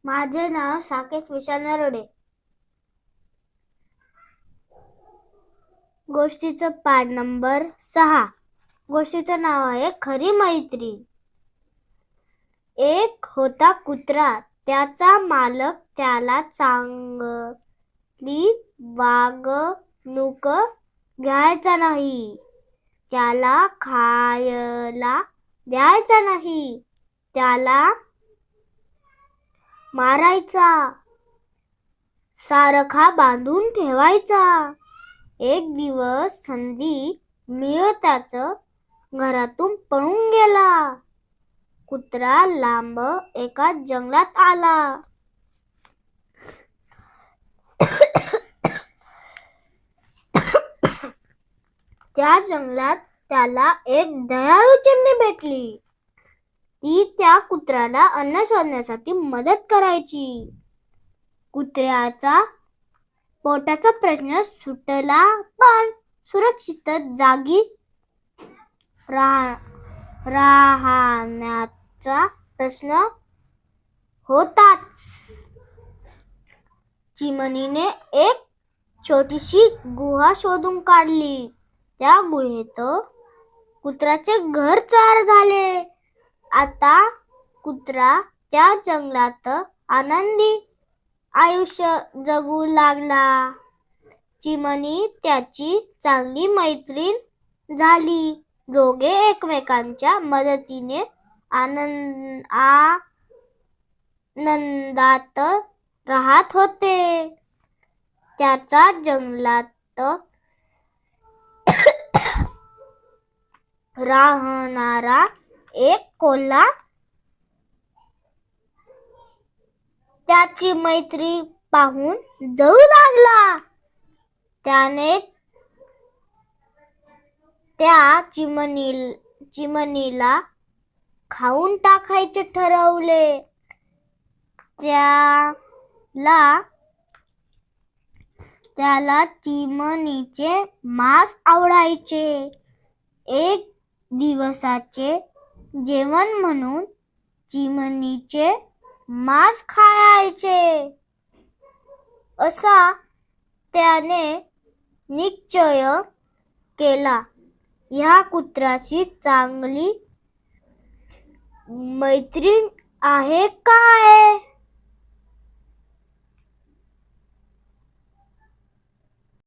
माझे नाव साकेत विशाल नरोडे. गोष्टीचं पाठ नंबर 6. गोष्टीचं नाव आहे खरी मैत्री. एक होता कुत्रा. त्याचा मालक त्याला चांगली वागणूक द्यायचा नाही. त्याला खायला द्यायचा नाही. त्याला मारायचा. सारखा बांधून ठेवायचा. एक दिवस संधी मिळताच घरातून पळून गेला. कुत्रा लांब एका जंगलात आला. त्या जंगलात त्याला एक दयाळू चिमणी भेटली. ती त्या कुत्र्याला अन्न शोधण्यासाठी मदत करायची. कुत्र्याचा पोटाचा प्रश्न सुटला, पण सुरक्षित जागी राहण्याचा प्रश्न होताच. चिमणीने एक छोटीशी गुहा शोधून काढली. त्या गुहेत कुत्र्याचे घर तयार झाले. आता कुत्रा त्या जंगलात आनंदी आयुष्य जगू लागला. चिमणी त्याची चांगली मैत्रीण झाली. दोघे एकमेकांच्या मदतीने आनंदात राहत होते. त्याचा जंगलात राहणारा एक कोल्हा त्याची मैत्री पाहून जळू लागला. त्याने त्या चिमणीला खाऊन टाकायचे ठरवले. त्याला चिमणीचे मांस आवडायचे. एक दिवसाचे जेवण म्हणून चिमणीचे मांस खायचे असा त्याने निश्चय केला. ह्या कुत्र्याची चांगली मैत्रीण आहे काय?